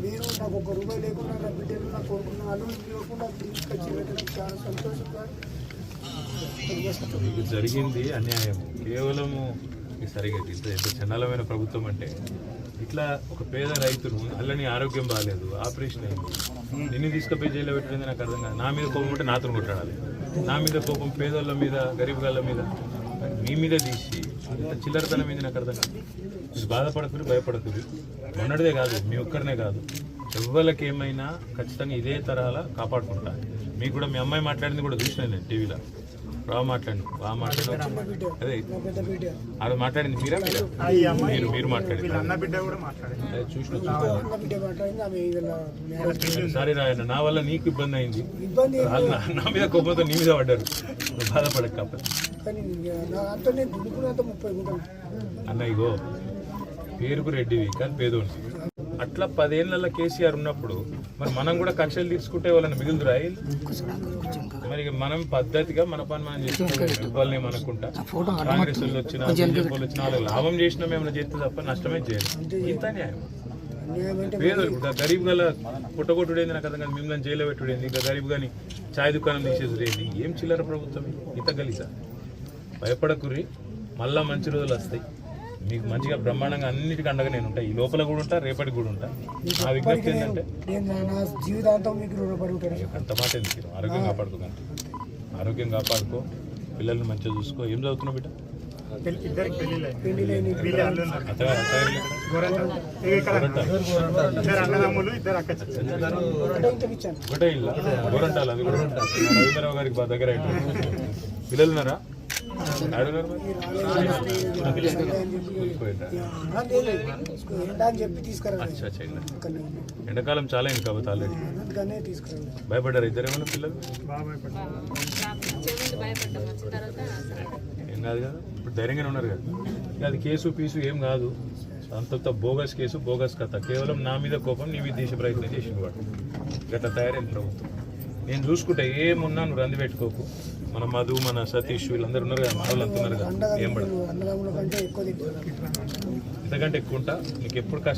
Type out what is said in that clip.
మీరు నాకు ₹1 లేకుండా నా బిడ్డలు నా కొడుకున్న వాళ్ళు ఇవ్వకుండా తీసుకొచ్చి పెట్టడం చాలా సంతోషంగా జరిగింది. అన్యాయం కేవలము సరిగా ఇంత చండాలమైన ప్రభుత్వం అంటే ఇట్లా ఒక పేద రైతును అల్లని ఆరోగ్యం బాగాలేదు, ఆపరేషన్ అయింది, నిన్ను తీసుకుపోయి జైల్లో పెట్టింది నాకు అర్థం కాదు. నా మీద కోపం ఉంటే నాతో కొట్టాడాలి, నా మీద కోపం పేదోళ్ళ మీద గరీబ్ గాళ్ళ మీద మీ మీద తీసి ఇంత చిల్లరతనం మీద నాకు అర్థం కాదు. మీరు బాధపడకూరి భయపడకూరి, మొన్నటిదే కాదు మీ ఒక్కరినే కాదు, ఎవ్వరికి ఏమైనా ఖచ్చితంగా ఇదే తరహాలా కాపాడుకుంటా. మీకు కూడా మీ అమ్మాయి మాట్లాడింది కూడా చూసినా నేను టీవీలో, బాగా మాట్లాడి అదే అది మాట్లాడింది మీరా మీరు మాట్లాడింది చూసిన సారీ రాయన్న, నా వల్ల నీకు ఇబ్బంది అయింది, నా మీద కోపంతో నీ మీద పడ్డారు, బాధపడక అన్న. ఇగో పేరుకు రెడ్డివి కానీ పేదోని అట్లా 10 ఏళ్ళ కేసీఆర్ ఉన్నప్పుడు మరి మనం కూడా కక్షలు తీసుకుంటే వాళ్ళని మిగులుదురా? మరి మనం పద్ధతిగా మన పని మనం చేసుకోవాలి, వాళ్ళని ఏమనుకుంటా కాంగ్రెస్ వాళ్ళు వచ్చినా బీజేపీ వాళ్ళు వచ్చినా వాళ్ళకి లాభం చేసినా ఏమైనా చేస్తే తప్ప నష్టమే చేయాలి. ఇంత న్యాయం పేదలు ఇప్పుడు గరీబ్ గల పుట్టగొట్టుడేంది నాకు అర్థం కాదు, మిమ్మల్ని జైల్లో పెట్టుడేంది, ఇంకా గరీబ్ కానీ ఛాయ్ దుకాణం తీసేది ఏం చిల్లర ప్రభుత్వం ఇంత గలీసా? భయపడకుర్రి, మళ్ళా మంచి రోజులు వస్తాయి, మీకు మంచిగా బ్రహ్మాండంగా అన్నిటికీ అండగా నేను ఉంటా, ఈ లోపల కూడా ఉంటా, రేపటికి కూడా ఉంటా. నా విజ్ఞప్తి ఏంటంటే అంత మాట ఎందుకు, ఆరోగ్యం కాపాడుకోకండి, ఆరోగ్యం కాపాడుకో, పిల్లల్ని మంచిగా చూసుకో. ఏం చదువుతున్నావు బిడ్డ? ఒకటే ఇల్లు గోరంటాలు, అది కూడా రవీంద్రరావు గారికి దగ్గర పిల్లలు ఉన్నారా? ఎండాకాలం చాలా అయింది కాబట్టి ఆల్రెడీ భయపడ్డారు ఇద్దరు ఏమన్నా పిల్లలు? ఏం కాదు కదా, ఇప్పుడు ధైర్యంగానే ఉన్నారు కదా. అది కేసు పీసు ఏం కాదు, అంత బోగస్ కేసు బోగస్ కథ, కేవలం నా మీద కోపం నీ మీద తీసే ప్రయత్నం చేసింది వాడు. గట్లా తయారైన ప్రభుత్వం. నేను చూసుకుంటే ఏమున్నా నువ్వు రంది పెట్టుకోకు. మన మధు, మన సతీష్ వీళ్ళందరూ ఉన్నారు కదా, మన వాళ్ళు అంటున్నారు కదా, ఏం పడదు, ఇంతకంటే ఎక్కువ ఉంటా. నీకు ఎప్పుడు కష్టం